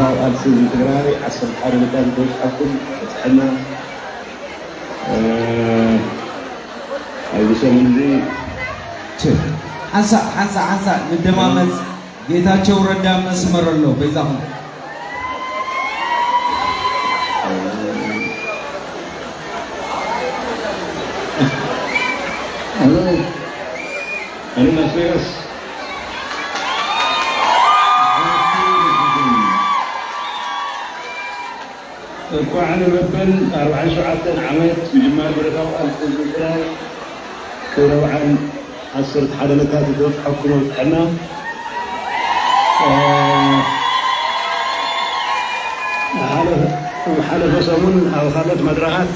بريطاو ألسي تقراري عصر حرب التنبوش أكل تحنا أو بسم الله حنسا ندمامز ጌታቸው ረዳ መስመር ነው በዛው أنا ناسيس وعلى مبن 14 عامات بجمال بريطاو الفوزراي كانوا عن عصر حدثات الدول حكومة حنا حالة بسمون أو خالد مدرعات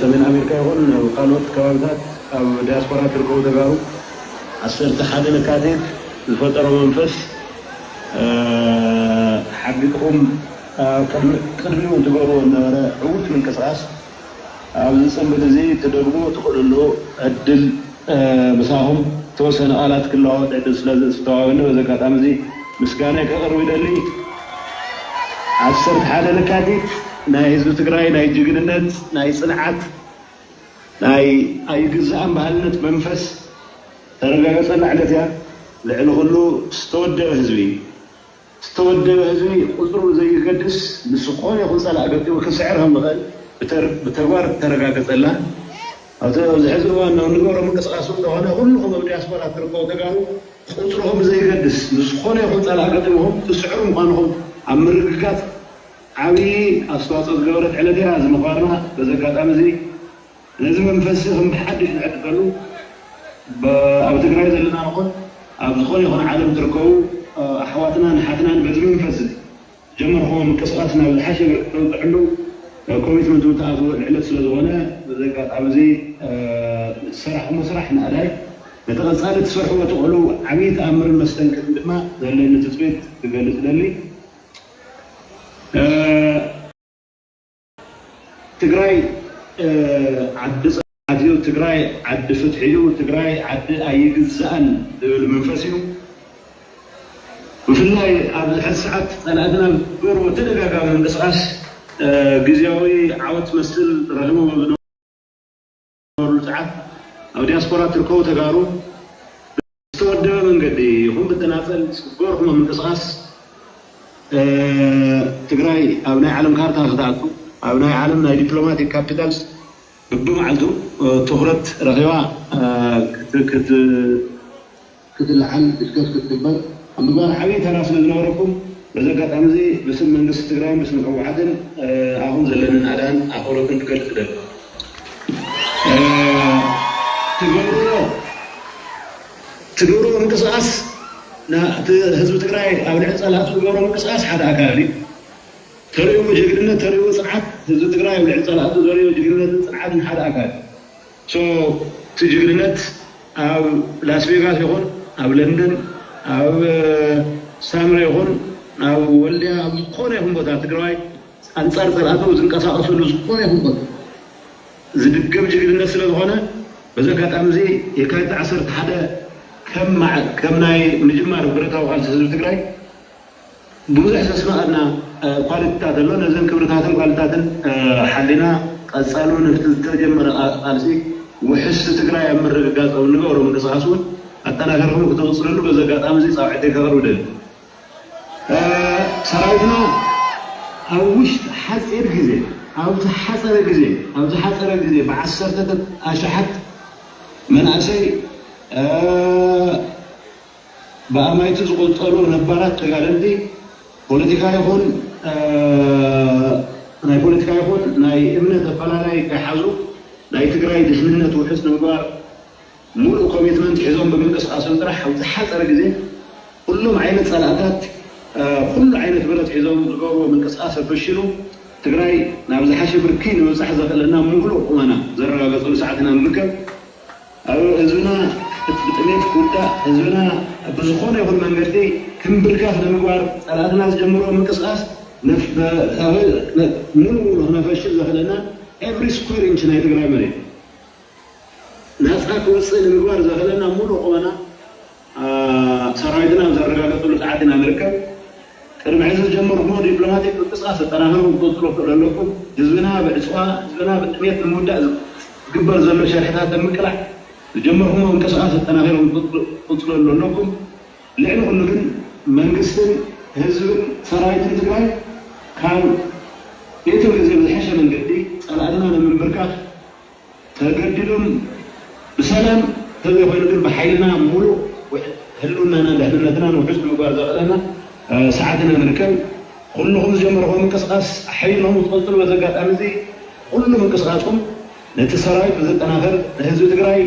سمين أمريكا يقول وقالوا كوابدات أو دياسبورات تركوا تقاروا عصرت حالة نكاتين الفترة منفس حقكم قربوا تقاروا أن عود من كساس أو نسمى زي تدربوا تقولوا له أدل مساهم توسن آلات كلها عدد سلازل ستواغن وزكاة أمزي مسكانة كغرو يدلي عصر حالة لكاتيت ناي حزب تقرأي ناي جيجننت ناي صنعات ناي أي قزعان بهالنت منفس ترقى صنع لتها لأنه كله استودع حزبي قصروا زي قدس بالسقون يقول صلاة قدي وكسعرهم مغال بتربار ترقى قصلا أو زحزوا أنه نقول من قصاصهم لهنا كلهم بالدياسبورا تركوا تقالوا قصرهم زي قدس بالسقون يقول صلاة قديهم تسعرهم قانهم عمرقات عوي أصوات الجورة على ديها زي مقارنة بزكاة أمزي لازم نفسهم بحدش نعتقلوا أو تقرأي زي لنا نقول أو زخون يكون عالم تركوا أحواتنا نحاتنا بزمن نفسد جمرهم قصاصنا بالحشر عنده كوميتمنت وتعافوا العلة سلزونا بزكاة أمزي سرح ومسرحنا عليه نتغسل تسرحوا وتقولوا عميد أمر المستنكر لما ذا اللي تثبت تقالت للي تقرأي عد صعديو تقرأي عد فتحيو تقرأي عد أي جزءان المنفسيو وفي الله هذا الساعات أنا أدنى بيرو تلقى من قصاص جزياوي عوت مثل رغمه بدور ساعات أو دياسبورا تركوا تقارو استودع من قدي هم بالتنافل بورهم من قصاص تقرأي أبناء عالم كارتا خدعتو أبناء عالمنا دبلوماتيك كابيتالز بمعلتو تخرت رغيوة كتلعن إسكاس كتبر أما بقى حبيت هراس نوركم بزكاة أمزي بسم من قصة تقرأي بسم أبو عدن أهم زلنا عدن أخوركم تقلت دل تقولوا من قصاص نا حزب تقرأي أو العصالات وقالوا من قصاص حدا أكالي تريو مجرنا تريو صنعات حزب تقرأي والعصالات وقالوا مجرنا صنعات من حدا أكالي تجرنت أو لاس فيغاس يكون أو لندن أو سامرا يكون أو وليا أو كونه هم بتا تقرأي أنصار ثلاثة وزنقصا أصل كونه هم بتا زدقم جرنا سلطة بزكاة أمزي يكاد عصرت حدا كم ناي مجمار بريطاو خالص حزب تقرأي بوزح سسمع أن قالتات اللون نزل كبرتاتن قالتاتن حلنا قصالو نفتل تجمر قالسي وحس تقرأي أمر رقاق أو نقوره من قصاصون أتنا كرهم كتوصلوا بزكاة أمزي صاحبتي كغرو دل سرايتنا أوش حسير جزي أو تحسر جزي بعسرت أشحت من أشي بأما يتزقل طلو نبارات تقالندي بوليتيكا يكون ناي بوليتيكا يكون ناي إمنة فلالاي كحزو ناي تقرأي دحمنة وحسن مبار مولو كوميتمنت حزون بمنقص أصل طرح وتحسر جزي كلهم عينة صلاحات كل عينة بلد حزون تقروا منقص أصل فشلوا تقرأي نابز حاشي بركين وصحزة لنا مغلو ومانا زرع قصول ساعتنا نركب أو إذنا بتميت كودا إذنا بزخونة يقول من قدي كم بركاف لمقوار على الناس جمروا من قصاص نقول هنا فشل زخلنا every square inch ناي تقرأي مريض ناس هاك وصل لمقوار زخلنا مولو قوانا سرايدنا زرقاقة له ساعتنا نركب كرم عز الجمهور هو دبلوماتيك بالقصاص التناهر وتطلق لكم جزنا بالإسواء جزنا بالتمية المدة قبل زلوا شرحات المكلح الجمهور هو انقصاص التناهر وتطلق لكم لأنه إنه من قسم هزب سرايد تقاي كان يتوقع زي الحشة من قدي أنا من بركات تقدلهم بسلام تقدر يقول بحيلنا مولو وحلونا لحلنا وحسن مبارزة لنا ساعدنا نركب كلهم جمرهم قصقاص حيلهم وتقتلوا وزقات أمزي كلهم قصقاصهم نتسراي بزت أناخر نهزو تقراي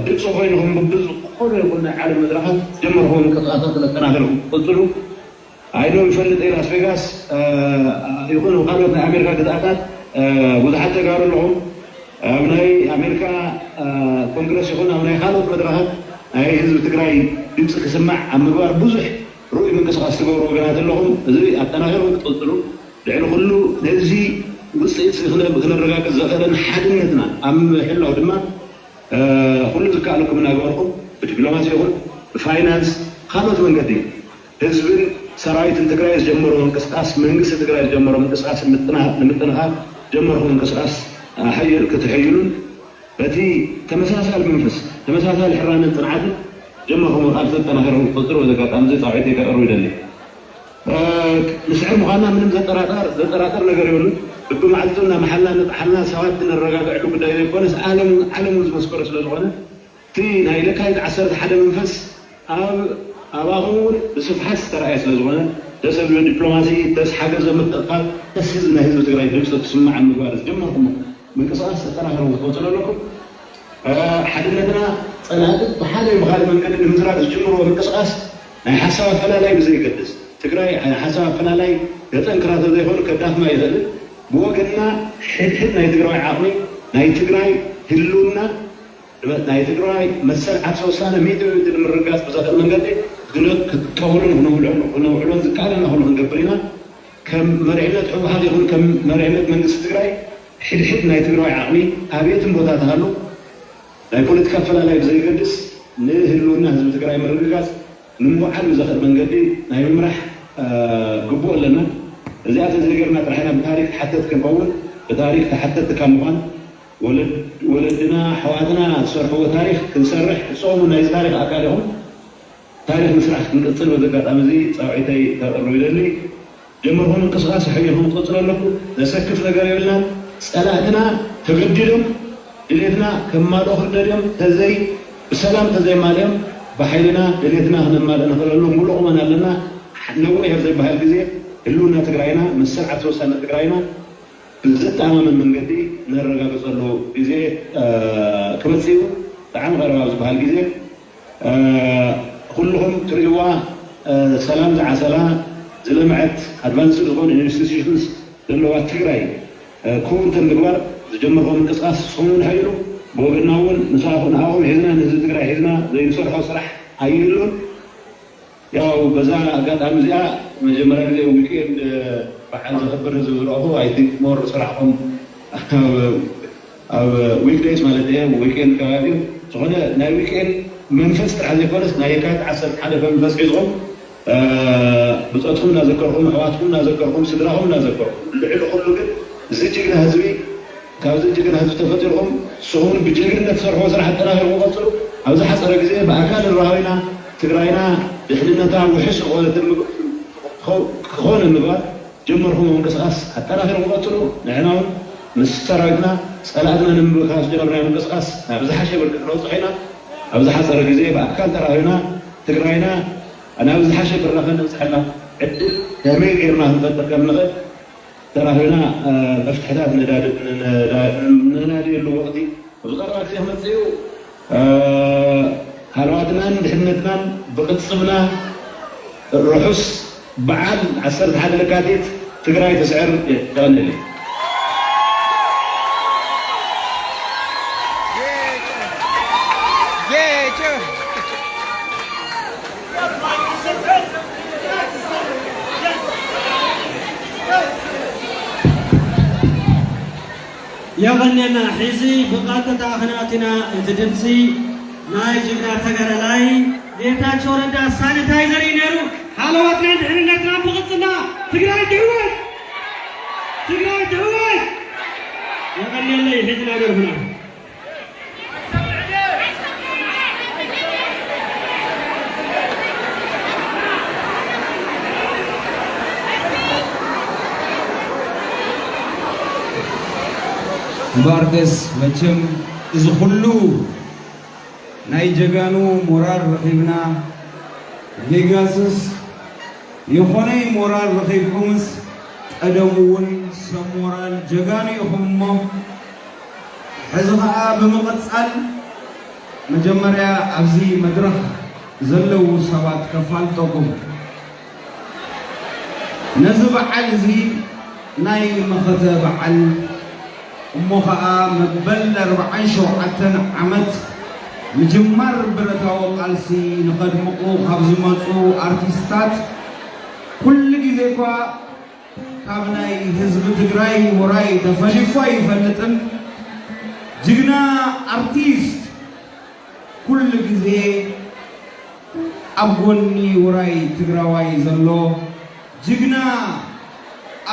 دقصوا بينهم ببز كل قلنا عالم مدرحة جمرهم قصقاصات للتناخر قتلوا عينهم يفلت إلى لاس فيغاس يقولوا قالوا أن أمريكا قد أتت وحتى قالوا لهم أبناء أمريكا كونغرس يقولون أبناء خالد مدرحة أي حزب تقراي دمس كسمع عم بار بزح رؤي من قصقاص تقولوا وقنات لهم زي التناخر وقتلوا لأنه كله نزي وصيت خلنا الرجاء الزغلان حدنتنا أم حلو دما كل ذكاء لكم من أجواركم بدبلوماسية يقول فاينانس خالد من قديم حزب سرايت تقراي جمروا من قصقاص من قصة تقراي جمروا من قصقاص متنها جمروا من قصقاص حي كتحيلون فتي تمساسة المنفس تمساسة الحران التنعاد جمعهم الألف التناهر وقدروا ذكاء أمزي طاعتي كأروي للي نسعر مغانا من زتراتر نقريون بمعدلنا محلنا سواتنا الرقاق علو بدا يكونس عالم مسكورس للغنى تي نايلك هاي عسرت حدا منفس أباهون بصفحة ترأيس للغنى تسبب الدبلوماسي تس حاجة زي متقال تسهزنا هزو تقرأي تلبسة تسمع عن مبارز جمعهم من قصص التناهر وقوتنا لكم حدثنا صنادق بحاله يبغى من قبل المزرعة الجمهور ومن قصاص يعني حساب فلا لا يبزي يقدس تقرأي يعني حساب فلا لا يتنكر هذا يقول كداف ما يزال بوقتنا حدنا يتقرأي عقلي ناي تقرأي هلونا ناي تقرأي مثل عكس وسانة ميتة من الرقاص بزاف من قبل قلنا كقولون ونوعلون ذكرنا هون من قبلنا كم مرعلة حب هذه هون كم مرعلة من تقرأي حدنا يتقرأي عقلي أبيتم بوتات هالو لا بوليتيكا فلا لا يبزي يقدس نهلونا هزم تقرأي من الرقاص نموحل بزاف من قبل ناي ممرح قبول لنا زيادة زي قرنا رحنا بتاريخ حتى كنقول بتاريخ تحدث كموان ولدنا حوادنا صرحوا تاريخ كنسرح صومنا تاريخ أكادهم تاريخ مسرح كنقتل وذكر أمزي صاعتي الرويدلي جمرهم قصاص حيهم تقتل لكم نسكف لقريبنا سألاتنا تقدلهم إليتنا كما دخل دريم تزي بسلام تزي مالهم بحيلنا إليتنا هنا مالنا فلالو ملو من لنا نوعي هذا بهالجزء اللونا تقرأينا من سرعة وسنة تقرأينا بالذات أمام من قدي نرجع بصلوا جزء كمسيو تعام غير بهالجزء كلهم تريوا سلام عسلا زلمعت advanced zone institutions للوا تقرأي كون تنقبر جمرهم من قصاص صمون هيلو بوغناون نصافون هاون هزنا نزل تقرأي هزنا زي نصرح وصرح هيلون ያው በዛ አጋጣሚ ዚያ መጀመሪያ ጊዜ ዊኬንድ በሐል ዘኸበር ዝውራሁ አይ ቲንክ ሞር ስራሕኩም ኣብ ዊክዴይስ ማለት እዩ ዊኬንድ ከባቢ ዝኾነ ናይ ዊኬንድ መንፈስ ጥራሕ ዘይኮነስ ናይ የካቲት 11 መንፈስ ሒዝኩም ብፆትኩም እናዘከርኩም ኣሕዋትኩም እናዘከርኩም ስድራኩም እናዘከርኩም ልዕሊ ኩሉ ግን እዚ ጅግና ህዝቢ ካብዚ ጅግና ህዝቢ ተፈጢርኩም ስኹም ብጅግንነት ሰርሖ ስራሕ ኣጠናኺርኩም ቀፅሉ ኣብዚ ሓፀረ ግዜ ብኣካል ንረኸቢና ትግራይና بحلنا وحس خون النبات جمرهم ونقصقاس حتى آخر وقتلوا نحن نسترعنا سألنا نمبكاس جمرنا ونقصقاس أبزح شيء بالكثرة صحينا أبزح صار جزء بأكل ترى هنا تقرأنا أنا أبزح شيء بالرخان نسحنا عدل يمين غيرنا نتذكرنا ترى هنا افتحات ننادي الوقتي وذكرنا كثير من زيو هلواتنا نحنتنا بقصبنا الرحوس بعد عسرت حد لكاتيت تقرأي تسعر يغني لي يغنينا حزي بقاتة أخناتنا تدمسي ናይ ጅግና ተገረላይ ጌታቸው ረዳ ሳኒታይዘር ይነሩ ሓለዋትና ድሕንነትና ብቕፅና ትግራይ ትህወት የቀለለ ህዝብ ነገር ሆና ባርደስ መቼም እዚ ሁሉ ናይ ጀጋኑ ሞራል ረኺብና ቬጋስስ የሆነ ሞራል ረኺብኩምስ ቀደሙውን ሰብ ሞራል ጀጋኑ ይኹምሞ ሕዚ ኸዓ ብምቕፃል መጀመርያ ኣብዚ መድረኽ ዘለው ሰባት ከፋልጠኩም ነዚ በዓል እዚ ናይ መኸተ በዓል እሞ ኸዓ መበል 47 ዓመት ምጅማር ብረታዊ ቃልሲ ንቐድምቑ ካብ ዝመፁ ኣርቲስታት ኩሉ ግዜ እኳ ካብ ናይ ህዝቢ ትግራይ ውራይ ተፈሊኳ ይፈልጥን ጅግና ኣርቲስት ኩሉ ግዜ ኣብ ጎኒ ውራይ ትግራዋይ ዘሎ ጅግና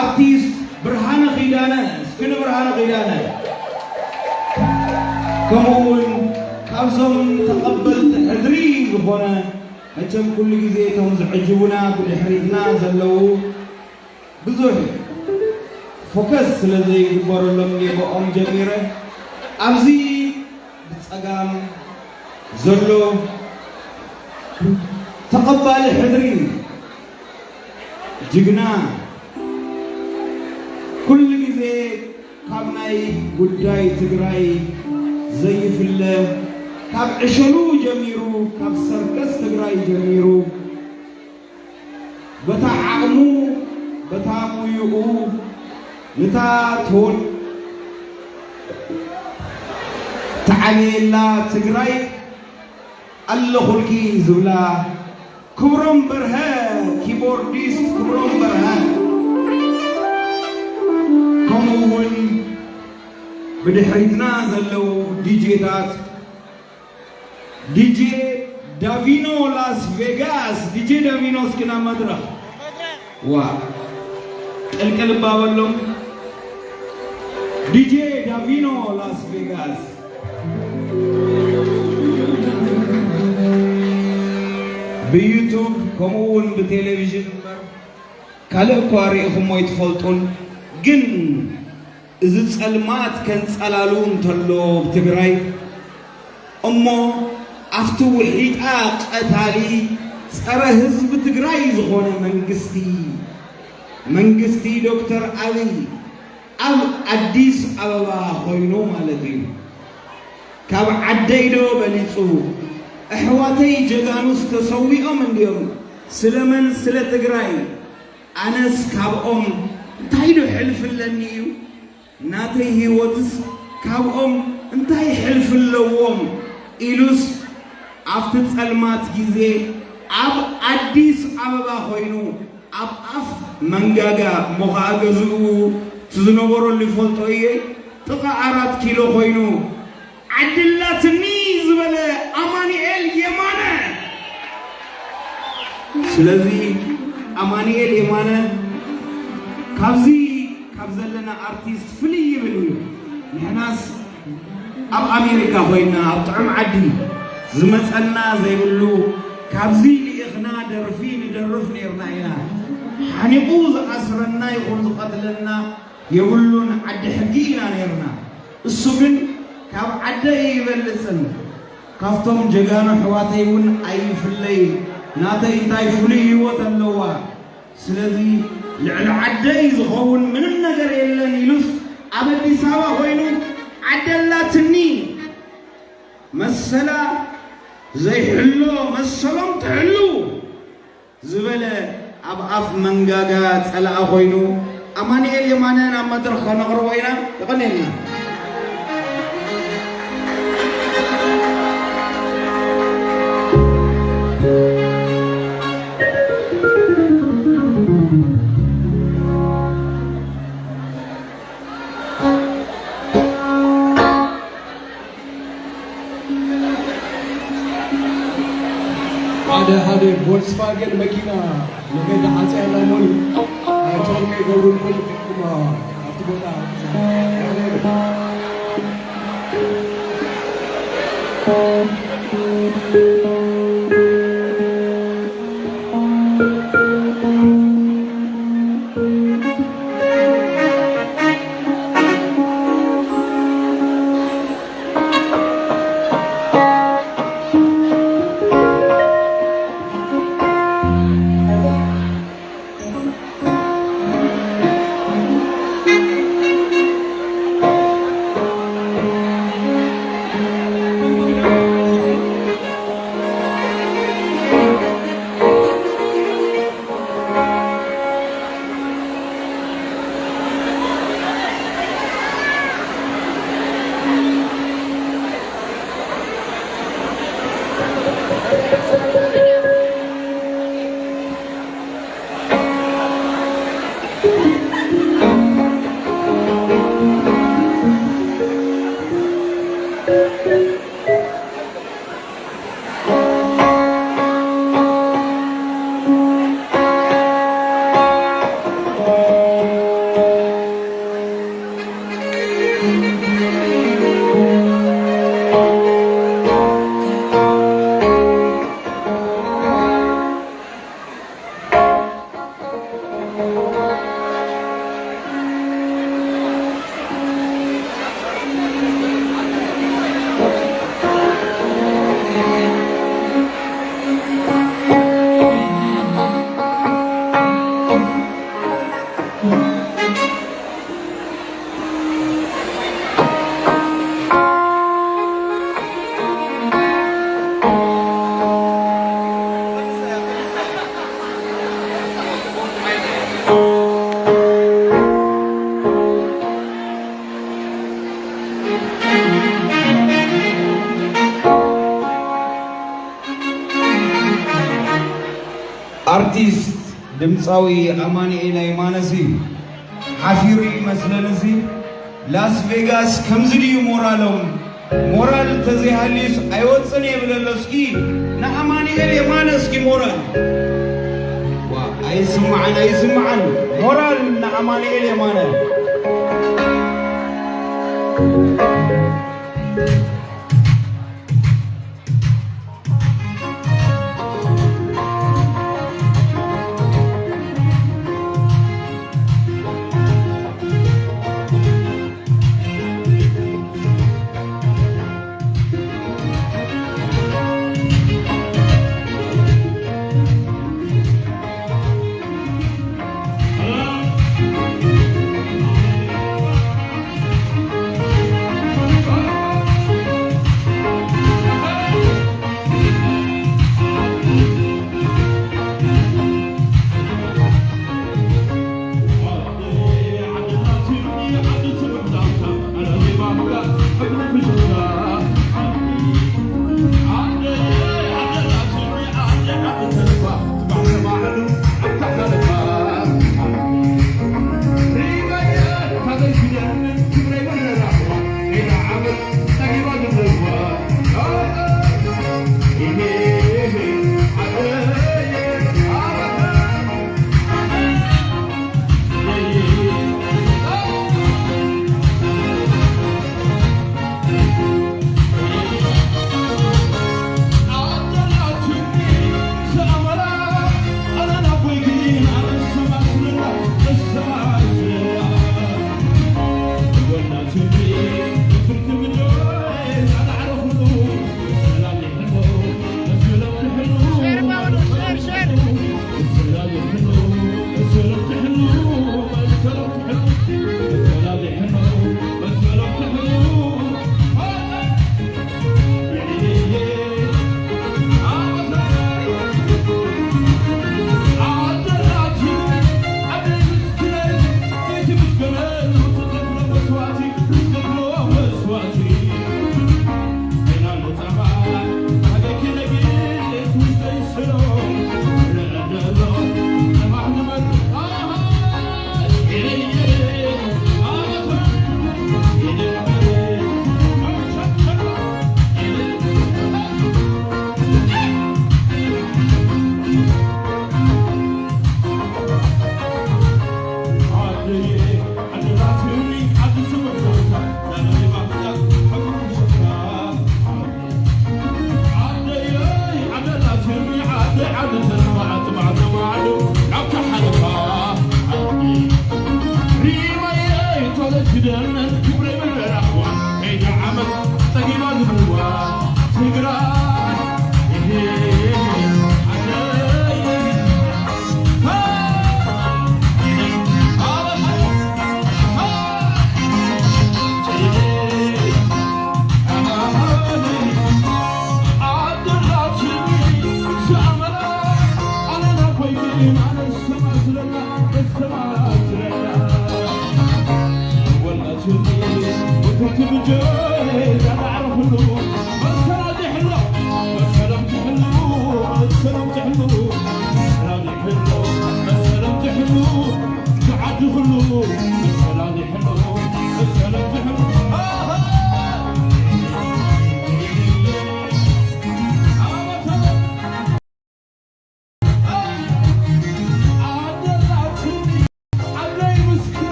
ኣርቲስት ብርሃነ ኺዳነ እስክን ብርሃነ ኺዳነ ከምኡውን ካብዞም ተቐበልቲ ሕድሪ ዝኾነ መቸም ኩሉ ግዜ እቶም ዝዕጅቡና ብድሕሪትና ዘለው ብዙሕ ፎከስ ስለዘይግበረሎም ጌቦኦም ጀሚረ ኣብዚ ብፀጋም ዘሎ ተቐባሊ ሕድሪ ጅግና ኩሉ ግዜ ካብ ናይ ጉዳይ ትግራይ ዘይፍለ ካብ ዕሸሉ ጀሚሩ ካብ ሰርከስ ትግራይ ጀሚሩ በታ ዓቕሙ በታ ሙዩኡ ነታ ትሆን ተዓልየላ ትግራይ ኣለኹልኪ ዝብላ ክብሮም በርሀ ኪቦርዲስት ክብሮም በርሀ ከምኡውን ብድሕሪትና ዘለው ዲጄታት ዲጄ ዳቪኖ ላስ ቬጋስ ዲጄ ዳቪኖ እስኪና መድረኽ ዋ ቅልቅል ባበሎም ዲጄ ዳቪኖ ላስ ቬጋስ ብዩቱብ ከምኡውን ብቴሌቪዥን ካልእ እኳ ሪኢኹሞ ይትፈልጡን ግን እዚ ጸልማት ከንጸላሉ እንተሎ ብትግራይ እሞ ኣፍቲ ውሒጣ ቀታሊ ጸረ ህዝቢ ትግራይ ዝኾነ መንግስቲ ዶክተር አብይ ኣብ አዲስ አበባ ኮይኑ ማለት እዩ ካብ ዓደይዶ በሊጹ ኣሕዋተይ ጀጋኑስ ተሰዊኦም እንዲዮም ስለመን ስለ ትግራይ ኣነስ ካብኦም እንታይ ዶ ሕልፍለኒ እዩ ናተይ ህይወትስ ካብኦም እንታይ ሕልፍለዎም ኢሉስ ኣብቲ ጸልማት ጊዜ ኣብ አዲስ አበባ ኮይኑ ኣብ ኣፍ መንጋጋ ሞኸዓ ገዝኡ ትዝነበረሉ ይፈልጦ እየ ጥቃ 4 ኪሎ ኮይኑ ዓድላትኒ ዝበለ አማኑኤል የማነ ስለዚ አማኑኤል የማነ ካብዚ ካብ ዘለና አርቲስት ፍልይ ይብል እዩ ንሕናስ ኣብ አሜሪካ ኮይና ኣብ ጥዑም ዓዲ ዝመፀና ዘይብሉ ካብዚ ልኢኽና ደርፊ ንደርፍ ነርና ኢና ሓኒቑ ዝኣስረና ይኹን ዝቐትለና የብሉን ዓዲ ሕጊ ኢና ነርና እሱ ግን ካብ ዓደይ ይበልፅን ካብቶም ጀጋኑ ሕዋተይ እውን ኣይፍለይ ናተይ እንታይ ፍሉይ ህይወት ኣለዋ ስለዚ ልዕሊ ዓደይ ዝኸውን ምንም ነገር የለን ኢሉስ ኣብ አዲስ አበባ ኮይኑ ዓደላትኒ መሰላ ዘይሕሎ መሰሎም ትሕሉ ዝበለ ኣብ ኣፍ መንጋጋ ጸላኣ ኮይኑ አማኑኤል የማነ ናብ መድረኽ ከነቕርቦ ኢና ይቐኒልና ፎልክስዋገን መኪና ለገዳ አጼ ያላሞኒ አቶከ ገሩን ፖለቲኩማ አፍትቦታ አርቲስት ድምፃዊ አማኑኤል አይማነሲ ሓፊሩ መስለንሲ ላስ ቬጋስ ከምዝድዩ ሞራል ተዘይሃሊስ አይወፅን የብለለስኪ ንአማኑኤል የማነስኪ ሞራል አይስማዓን ሞራል ንአማኑኤል የማነ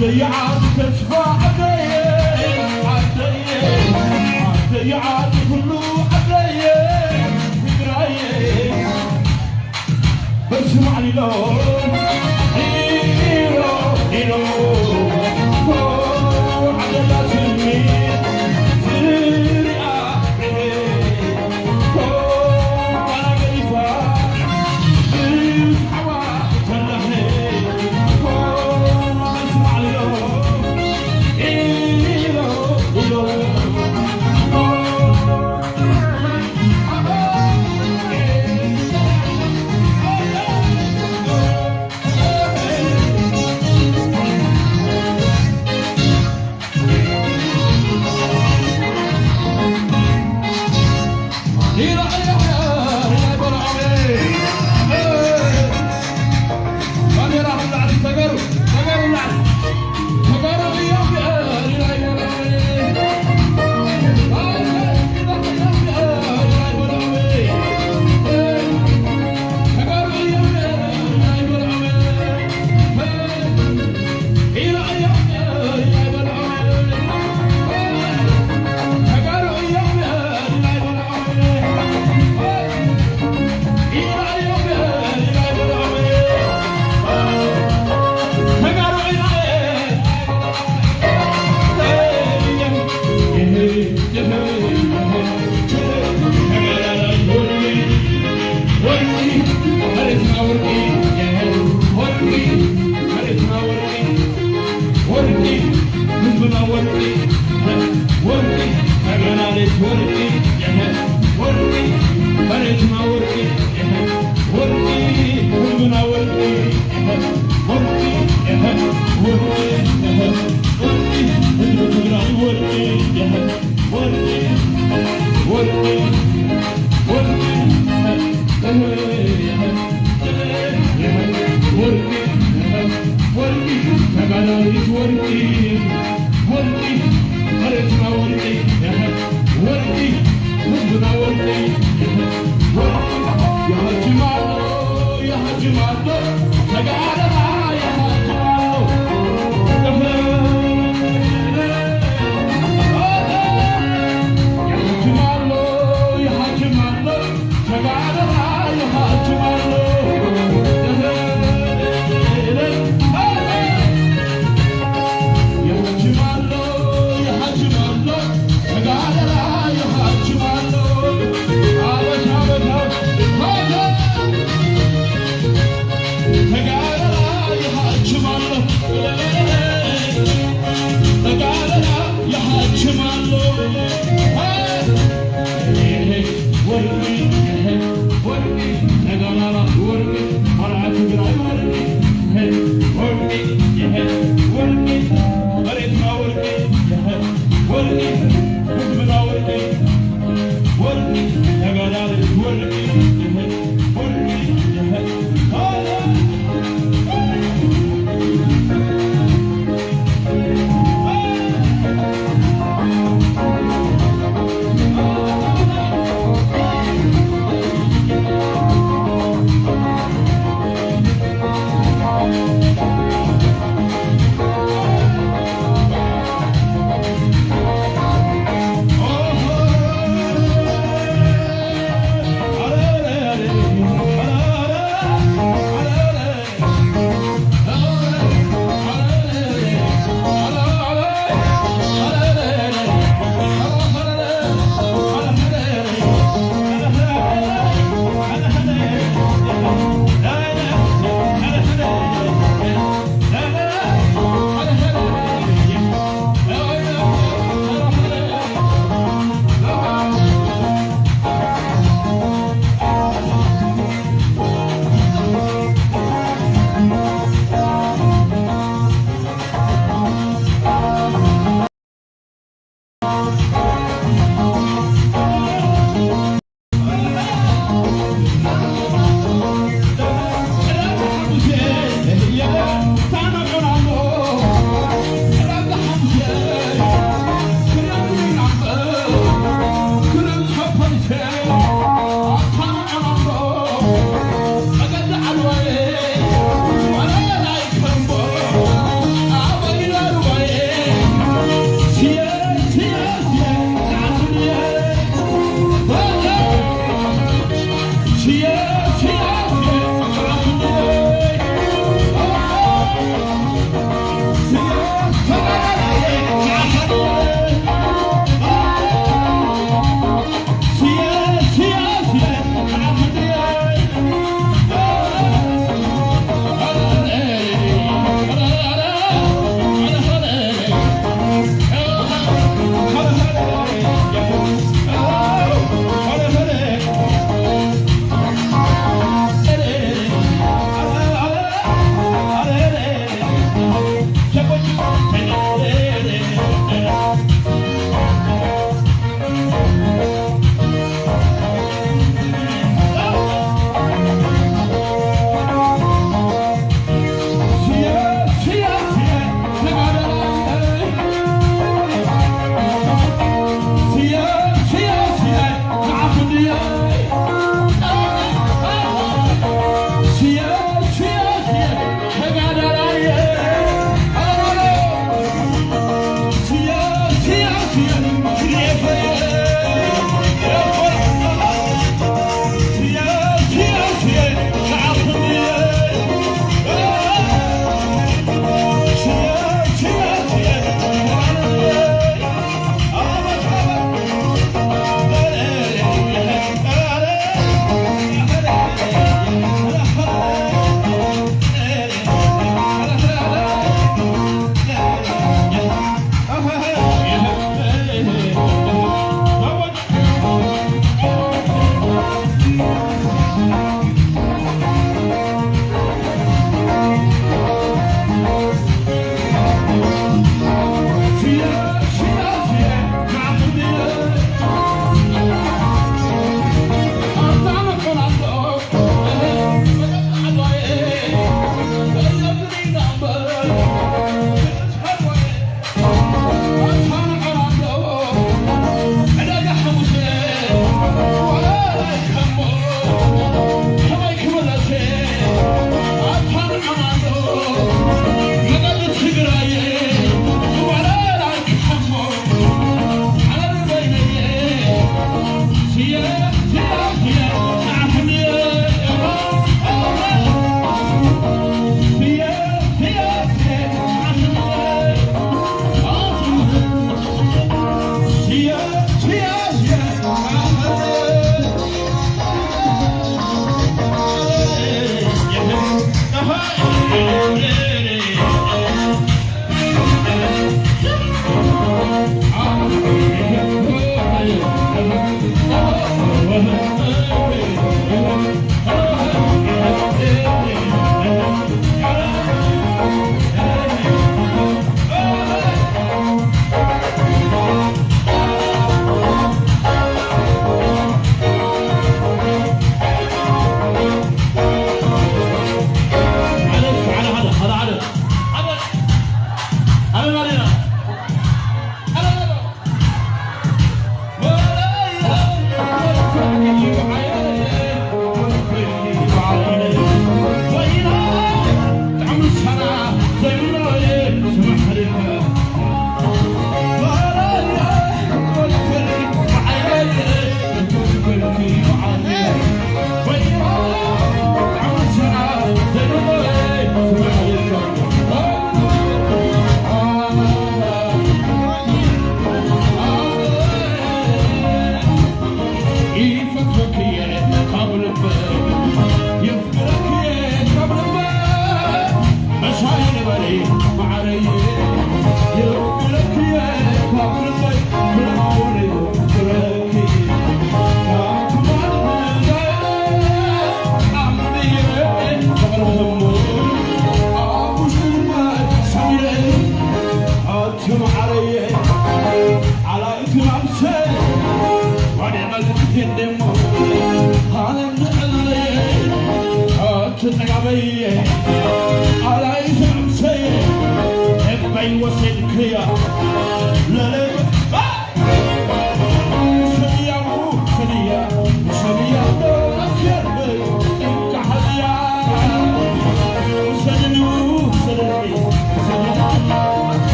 ضيعت تشفى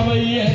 I